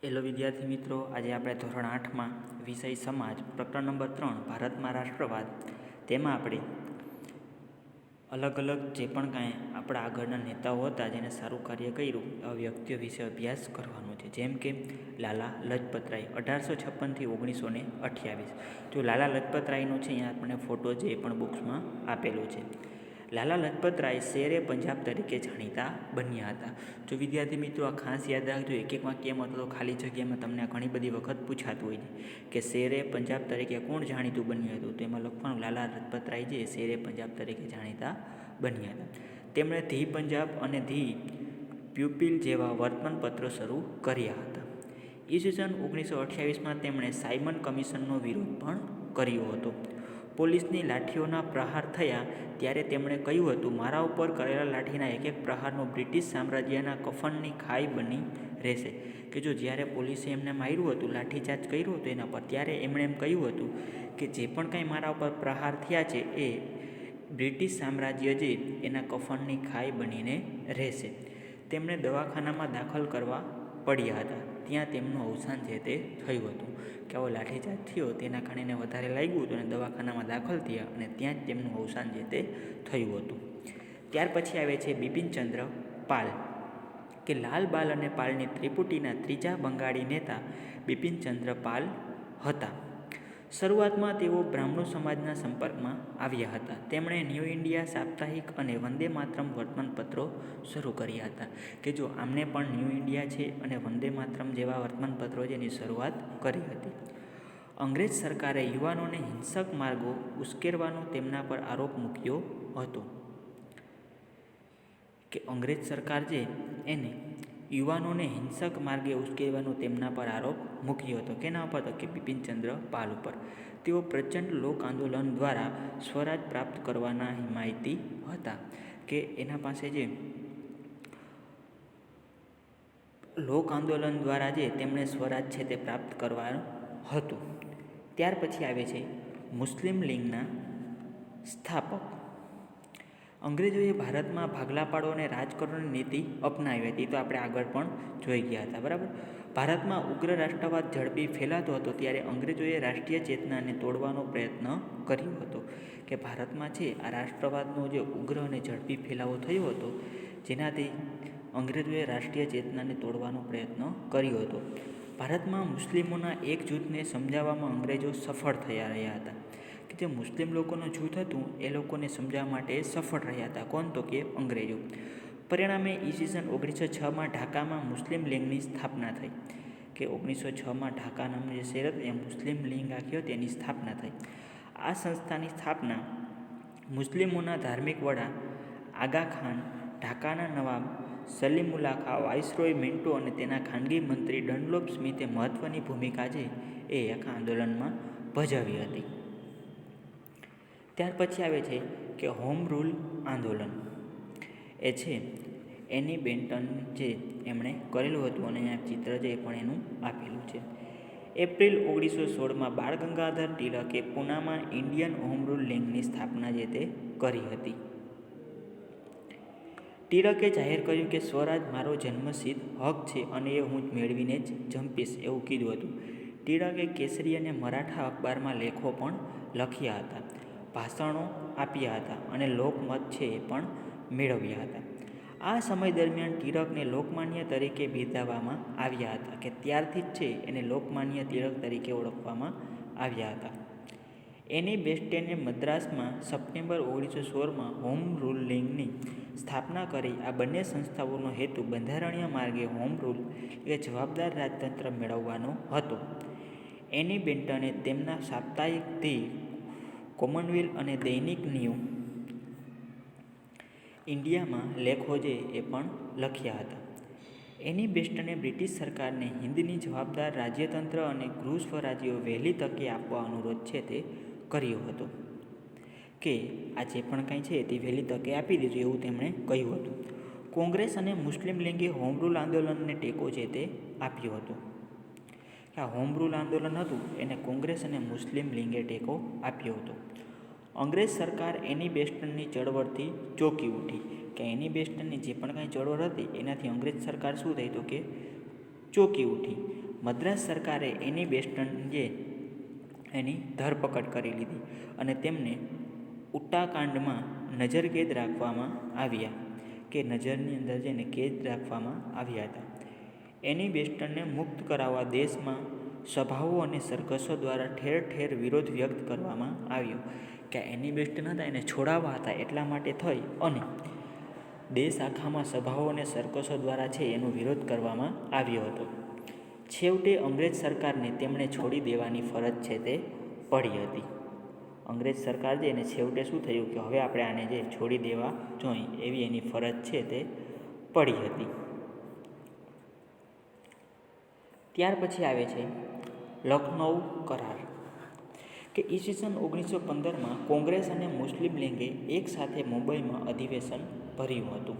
Hello વિદ્યાર્થી મિત્રો, આજે આપણે ધોરણ 8માં વિષય સમાજ પ્રકરણ નંબર 3 ભારતમાં રાષ્ટ્રવાદ, તેમાં આપણે અલગ અલગ જે પણ કાંઈ આપણા આગળના નેતાઓ હતા જેને સારું કાર્ય કર્યું એવા વ્યક્તિઓ વિશે અભ્યાસ કરવાનો છે. જેમ કે લાલા લજપતરાય 1856થી 1928. તો લાલા લજપતરાયનો છે અહીંયા આપણને ફોટો જે પણ બુક્સમાં આપેલો છે. લાલા લજપતરાય શેરે પંજાબ તરીકે જાણીતા બન્યા હતા. જો વિદ્યાર્થી મિત્રો આ ખાસ યાદ રાખજો, એક વાક્યમાં તો ખાલી જગ્યામાં તમને ઘણી બધી વખત પૂછાતું હોય છે કે શેરે પંજાબ તરીકે કોણ જાણીતું બન્યું હતું, તો એમાં લખવાનું લાલા લજપતરાય જે શેરે પંજાબ તરીકે જાણીતા બન્યા હતા. તેમણે ધી પંજાબ અને ધી પ્યુપિલ જેવા વર્તમાનપત્રો શરૂ કર્યા હતા. ઈસવીસન 1928માં તેમણે સાયમન કમિશનનો વિરોધ પણ કર્યો હતો. પોલીસની લાઠીઓના પ્રહાર થયા ત્યારે તેમણે કહ્યું હતું, મારા ઉપર કરેલા લાઠીના એક એક પ્રહારનો બ્રિટિશ સામ્રાજ્યના કફનની ખાઈ બની રહેશે. કે જો જ્યારે પોલીસે એમને માર્યું હતું, લાઠીચાર્જ કર્યો હતો એના પર, ત્યારે એમણે એમ કહ્યું હતું કે જે પણ કાંઈ મારા ઉપર પ્રહાર થયા છે એ બ્રિટિશ સામ્રાજ્ય જે એના કફનની ખાઈ બનીને રહેશે. તેમણે દવાખાનામાં દાખલ કરવા પડ્યા હતા. ત્યાં તેમનું અવસાન છે તે થયું હતું કે આવો લાઠીચાર્જ થયો તેના કારણે એને વધારે લાગ્યું હતું અને દવાખાનામાં દાખલ થયા અને ત્યાં જ તેમનું અવસાન છે તે થયું હતું. ત્યાર પછી આવે છે બિપિનચંદ્ર પાલ, કે લાલ બાલ અને પાલની ત્રિપુટીના ત્રીજા બંગાળી નેતા બિપિનચંદ્ર પાલ હતા. શરૂઆતમાં તેઓ બ્રાહ્મણો સમાજના સંપર્કમાં આવ્યા હતા. તેમણે ન્યૂ ઇન્ડિયા સાપ્તાહિક અને વંદે માતરમ વર્તમાનપત્રો શરૂ કર્યા હતા. કે જો આમને પણ ન્યૂ ઇન્ડિયા છે અને વંદે માતરમ જેવા વર્તમાનપત્રો જેની શરૂઆત કરી હતી. અંગ્રેજ સરકારે યુવાનોને હિંસક માર્ગો ઉશ્કેરવાનો તેમના પર આરોપ મૂક્યો હતો. કે અંગ્રેજ સરકાર જે એને યુવાનોને હિંસક માર્ગે ઉશ્કેરવાનો તેમના પર આરોપ મૂક્યો હતો. કેના ઉપર? તો કે બિપિનચંદ્ર પાલ ઉપર. તેઓ પ્રચંડ લોક આંદોલન દ્વારા સ્વરાજ પ્રાપ્ત કરવાના હિમાયતી હતા. કે એના પાસે જે લોક આંદોલન દ્વારા જે તેમણે સ્વરાજ છે તે પ્રાપ્ત કરવાનું હતું. ત્યાર પછી આવે છે મુસ્લિમ લીગના સ્થાપક. અંગ્રેજોએ ભારતમાં ભાગલા પાડો અને રાજ કરવાની નીતિ અપનાવી હતી. તો આપણે આગળ પણ જોઈ ગયા હતા, બરાબર. ભારતમાં ઉગ્ર રાષ્ટ્રવાદ ઝડપી ફેલાતો હતો ત્યારે અંગ્રેજોએ રાષ્ટ્રીય ચેતનાને તોડવાનો પ્રયત્ન કર્યો હતો. કે ભારતમાં છે આ રાષ્ટ્રવાદનો જે ઉગ્ર અને ઝડપી ફેલાવો થયો હતો, જેનાથી અંગ્રેજોએ રાષ્ટ્રીય ચેતનાને તોડવાનો પ્રયત્ન કર્યો હતો. ભારતમાં મુસ્લિમોના એક જૂથને સમજાવવામાં અંગ્રેજો સફળ થયા રહ્યા હતા. કે જે મુસ્લિમ લોકોનું જૂથ હતું એ લોકોને સમજાવવા માટે સફળ રહ્યા હતા. કોણ? તો કે અંગ્રેજો. પરિણામે ઈસવીસન 1906માં ઢાકામાં મુસ્લિમ લીગની સ્થાપના થઈ. કે 1906માં ઢાકા નામનું જે શહેર હતું એ મુસ્લિમ લીગ આખી હતી એની સ્થાપના થઈ. આ સંસ્થાની સ્થાપના મુસ્લિમોના ધાર્મિક વડા આગા ખાન, ઢાકાના નવાબ સલીમુલ્લાહ ખાં, વાઇસરોય મિન્ટો અને તેના ખાનગી મંત્રી ડનલોપ સ્મિથે મહત્ત્વની ભૂમિકા છે એ આખા આંદોલનમાં ભજવી હતી. ત્યાર પછી આવે છે કે હોમ રૂલ આંદોલન. એ છે એની બેન્ટન જે એમણે કરેલું હતું અને અહીંયા ચિત્ર જે પણ એનું આપેલું છે. એપ્રિલ 1916માં બાળ ગંગાધર ટિળકે પૂનામાં ઇન્ડિયન હોમ રૂલ લીગની સ્થાપના જે તે કરી હતી. ટિળકે જાહેર કર્યું કે સ્વરાજ મારો જન્મસિદ્ધ હક છે અને એ હું મેળવીને જ જંપીશ એવું કીધું હતું. ટિળકે કેસરી અને મરાઠા અખબારમાં લેખો પણ લખ્યા હતા, ભાષણો આપ્યા હતા અને લોકમત છે એ પણ મેળવ્યા હતા. આ સમય દરમિયાન ટિળકને લોકમાન્ય તરીકે બિરદાવવામાં આવ્યા હતા. કે ત્યારથી જ છે એને લોકમાન્ય ટિળક તરીકે ઓળખવામાં આવ્યા હતા. એની બેસ્ટેને મદ્રાસમાં સપ્ટેમ્બર 1916માં હોમ રૂલ લીગની સ્થાપના કરી. આ બંને સંસ્થાઓનો હેતુ બંધારણીય માર્ગે હોમ રૂલ એટલે જવાબદાર રાજતંત્ર મેળવવાનો હતો. એની બેન્ટને તેમના સાપ્તાહિક ધી કોમનવેલ્થ અને દૈનિક ન્યૂ ઇન્ડિયામાં લેખો જે એ પણ લખ્યા હતા. એની બેસ્ટને બ્રિટિશ સરકારને હિન્દની જવાબદાર રાજ્યતંત્ર અને ગૃહ સ્વરાજ્યો વહેલી તકે આપવા અનુરોધ છે તે કર્યો હતો. કે આ જે પણ કાંઈ છે તે વહેલી તકે આપી દીધું એવું તેમણે કહ્યું હતું. કોંગ્રેસ અને મુસ્લિમ લીગે હોમ રૂલ આંદોલનને ટેકો છે તે આપ્યો હતો. આ હોમ રૂલ આંદોલન હતું એને કોંગ્રેસ અને મુસ્લિમ લીગે ટેકો આપ્યો હતો. અંગ્રેજ સરકાર એની બેસ્ટનની ચળવળથી ચોંકી ઉઠી. કે એની બેસ્ટનની જે પણ કાંઈ ચળવળ હતી એનાથી અંગ્રેજ સરકાર શું થઈ? તો કે ચોંકી ઉઠી. મદ્રાસ સરકારે એની બેસ્ટનએ એની ધરપકડ કરી લીધી અને તેમને ઉટ્ટાકાંડમાં નજરકેદ રાખવામાં આવ્યા, કે નજરની અંદર જઈને કેદ રાખવામાં આવ્યા હતા. એની બેસ્ટનને મુક્ત કરાવવા દેશમાં સભાઓ અને સરઘસો દ્વારા ઠેર ઠેર વિરોધ વ્યક્ત કરવામાં આવ્યો, કે એની બેસ્ટન હતા એને છોડાવવા હતા એટલા માટે થઈ અને દેશ આખામાં સભાઓ અને સરઘસો દ્વારા છે એનો વિરોધ કરવામાં આવ્યો હતો. છેવટે અંગ્રેજ સરકારને તેમણે છોડી દેવાની ફરજ છે તે પડી હતી. અંગ્રેજ સરકાર છે એને છેવટે શું થયું કે હવે આપણે આને જે છોડી દેવા જોઈએ એવી એની ફરજ છે તે પડી હતી. ત્યાર પછી આવે છે લખનૌ કરાર, કે ઈસવીસન 1915માં કોંગ્રેસ અને મુસ્લિમ લીગે એક સાથે મુંબઈમાં અધિવેશન ભર્યું હતું.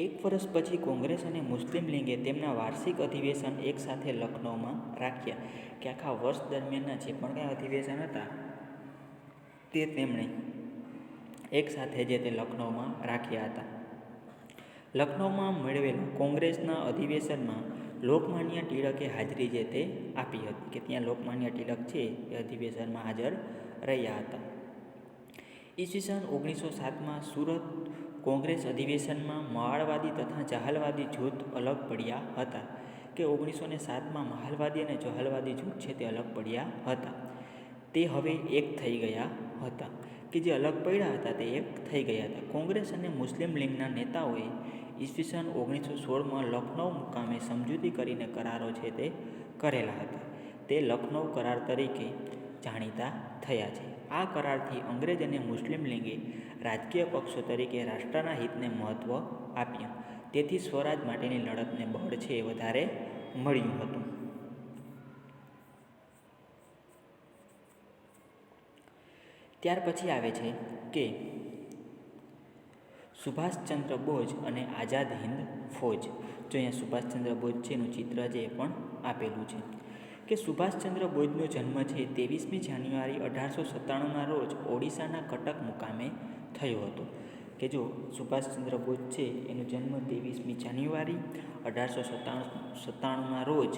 એક વર્ષ પછી કોંગ્રેસ અને મુસ્લિમ લીગે તેમના વાર્ષિક અધિવેશન એક સાથે લખનૌમાં રાખ્યા, કે આખા વર્ષ દરમિયાનના જે પણ કાંઈ અધિવેશન હતા તે તેમણે એક સાથે જે તે લખનૌમાં રાખ્યા હતા. લખનૌમાં મેળવેલા કોંગ્રેસના અધિવેશનમાં લોકમાન્ય ટિળકે હાજરી જે તે આપી હતી, કે ત્યાં લોકમાન્ય ટિળક છે એ અધિવેશનમાં હાજર રહ્યા હતા. ઈસવીસન 1907માં સુરત કોંગ્રેસ અધિવેશનમાં માળવાદી તથા જહાલવાદી જૂથ અલગ પડ્યા હતા, કે 1907માં મહાલવાદી અને જહાલવાદી જૂથ છે તે અલગ પડ્યા હતા. તે હવે એક થઈ ગયા હતા, કે જે અલગ પડ્યા હતા તે એક થઈ ગયા હતા. કોંગ્રેસ અને મુસ્લિમ લીગના નેતાઓએ ઈસવીસન 1916માં લખનૌ મુકામે સમજૂતી કરીને કરારો છે તે કરેલા હતા. તે લખનૌ કરાર તરીકે જાણીતા થયા છે. આ કરારથી અંગ્રેજ અને મુસ્લિમ લીગે રાજકીય પક્ષો તરીકે રાષ્ટ્રના હિતને મહત્ત્વ આપ્યું. તેથી સ્વરાજ માટેની લડતને બળ છે એ વધારે મળ્યું હતું. ત્યાર પછી આવે છે કે સુભાષચંદ્ર બોઝ અને આઝાદ હિન્દ ફૌજ. જો અહીંયા સુભાષચંદ્ર બોઝ છે એનું ચિત્ર છે એ પણ આપેલું છે, કે સુભાષચંદ્ર બોઝનો જન્મ છે 23મી જાન્યુઆરી 1897ના રોજ ઓડિશાના કટક મુકામે થયો હતો. કે જો સુભાષચંદ્ર બોઝ છે એનો જન્મ 23મી જાન્યુઆરી 1897ના રોજ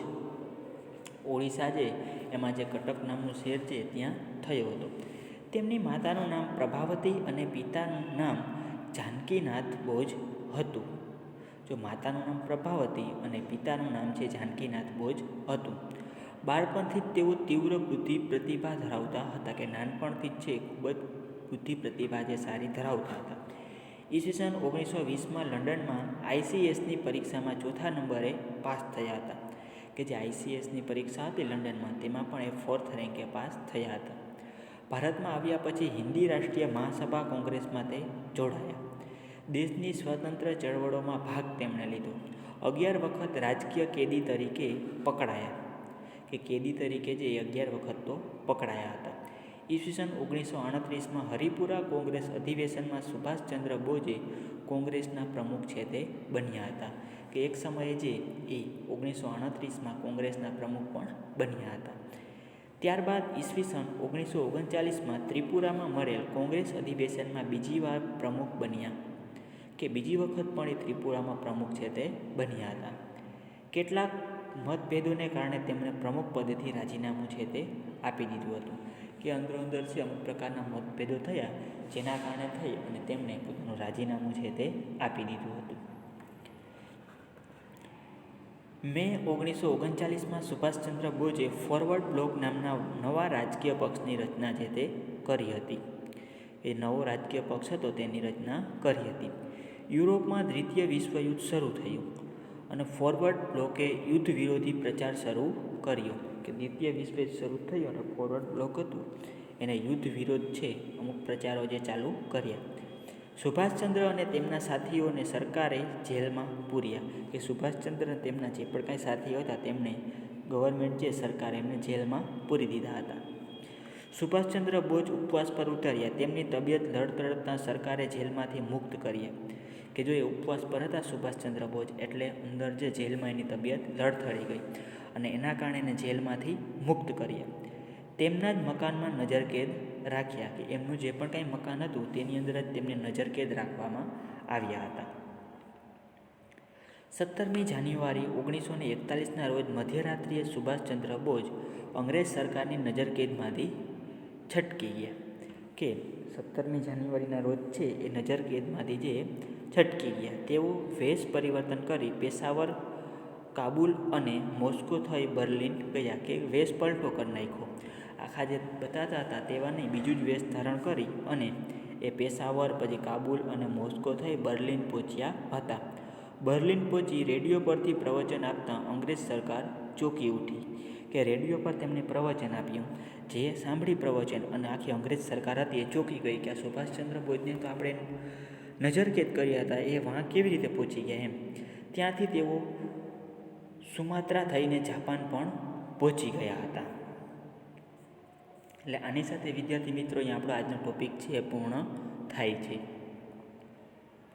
ઓડિશા છે એમાં જે કટક નામનું શહેર છે ત્યાં થયો હતો. તેમની માતાનું નામ પ્રભાવતી અને પિતાનું નામ જાનકીનાથ બોઝ હતું. જો માતાનું નામ પ્રભાવતી અને પિતાનું નામ છે જાનકીનાથ બોઝ હતું. બાળપણથી જ તેઓ તીવ્ર બુદ્ધિ પ્રતિભા ધરાવતા હતા, કે નાનપણથી જ છે ખૂબ જ બુદ્ધિ પ્રતિભા જે સારી ધરાવતા હતા. ઈસવીસન 1920માં લંડનમાં ICSની પરીક્ષામાં ચોથા નંબરે પાસ થયા હતા, કે જે ICSની પરીક્ષા હતી લંડનમાં તેમાં પણ એ 4th રેન્કે પાસ થયા હતા. ભારતમાં આવ્યા પછી હિન્દી રાષ્ટ્રીય મહાસભા કોંગ્રેસમાં તે જોડાયા. દેશની સ્વતંત્ર ચળવળોમાં ભાગ તેમણે લીધો. 11 વખત રાજકીય કેદી તરીકે પકડાયા, કે કેદી તરીકે જે 11 વખત તો પકડાયા હતા. ઈસવીસન 1938માં હરિપુરા કોંગ્રેસ અધિવેશનમાં સુભાષચંદ્ર બોઝે કોંગ્રેસના પ્રમુખ છે તે બન્યા હતા, કે એક સમયે જે એ 1938માં કોંગ્રેસના પ્રમુખ પણ બન્યા હતા. ત્યારબાદ ઈસવીસન 1939માં ત્રિપુરામાં મળેલ કોંગ્રેસ અધિવેશનમાં બીજી વાર પ્રમુખ બન્યા, કે બીજી વખત પણ એ ત્રિપુરામાં પ્રમુખ છે તે બન્યા હતા. કેટલાક મતભેદોને કારણે તેમણે પ્રમુખ પદેથી રાજીનામું છે તે આપી દીધું હતું, કે અંદરો અંદર છે અમુક પ્રકારના મતભેદો થયા જેના કારણે થઈ અને તેમણે પોતાનું રાજીનામું છે તે આપી દીધું હતું. મે 1939માં સુભાષચંદ્ર બોઝે ફોરવર્ડ બ્લોક નામના નવા રાજકીય પક્ષની રચના છે તે કરી હતી. એ નવો રાજકીય પક્ષ હતો તેની રચના કરી હતી. યુરોપમાં દ્વિતીય વિશ્વયુદ્ધ શરૂ થયું અને ફોરવર્ડ બ્લોકે યુદ્ધ વિરોધી પ્રચાર શરૂ કર્યો, કે દ્વિતીય વિશ્વયુદ્ધ શરૂ થયું અને ફોરવર્ડ બ્લોક હતું એને યુદ્ધ વિરોધ છે અમુક પ્રચારો જે ચાલુ કર્યા. સુભાષચંદ્ર અને તેમના સાથીઓને સરકારે જેલમાં પૂર્યા, કે સુભાષચંદ્ર અને તેમના જે પણ કાંઈ સાથીઓ હતા તેમને ગવર્મેન્ટ જે સરકારે એમને જેલમાં પૂરી દીધા હતા. સુભાષચંદ્ર બોઝ ઉપવાસ પર ઉતર્યા. તેમની તબિયત લડતડતા સરકારે જેલમાંથી મુક્ત કર્યા, કે જો એ ઉપવાસ પર હતા સુભાષચંદ્ર બોઝ એટલે અંદર જે જેલમાં એની તબિયત લડથડી ગઈ અને એના કારણે એને જેલમાંથી મુક્ત કર્યા. તેમના જ મકાનમાં નજરકેદ રાખ્યા, કે એમનું જે પણ કાંઈ મકાન હતું તેની અંદર જ તેમને નજરકેદ રાખવામાં આવ્યા હતા. 17મી જાન્યુઆરી 1941ના રોજ મધ્યરાત્રિએ સુભાષચંદ્ર બોઝ અંગ્રેજ સરકારની નજરકેદમાંથી છટકી ગયા. કે 17મી જાન્યુઆરીના રોજ છે એ નજરકેદમાંથી જે છટકી ગયા. તેઓ વેશ પરિવર્તન કરી પેશાવર, કાબુલ અને મોસ્કો થઈ બર્લિન ગયા. કે વેશ પલટો કરી નાખ્યો. આખા જે બતાતા હતા તેવા નહીં, બીજું જ વેશ ધારણ કરી અને એ પેશાવર, પછી કાબુલ અને મોસ્કો થઈ બર્લિન પહોંચ્યા હતા. બર્લિન પહોંચી રેડિયો પરથી પ્રવચન આપતા અંગ્રેજ સરકાર ચોંકી ઉઠી. કે રેડિયો પર તેમણે પ્રવચન આપ્યું. જે સાંભળી પ્રવચન અને આખી અંગ્રેજ સરકાર હતી એ ચોંકી ગઈ કે આ સુભાષચંદ્ર બોઝને તો આપણે નજરકેદ કર્યા હતા, એ વાં કેવી રીતે પહોંચી ગયા એમ. ત્યાંથી તેઓ સુમાત્રા થઈને જાપાન પણ પહોંચી ગયા હતા. એટલે આની સાથે વિદ્યાર્થી મિત્રો અહીંયા આપણો આજનો ટોપિક છે એ પૂર્ણ થાય છે.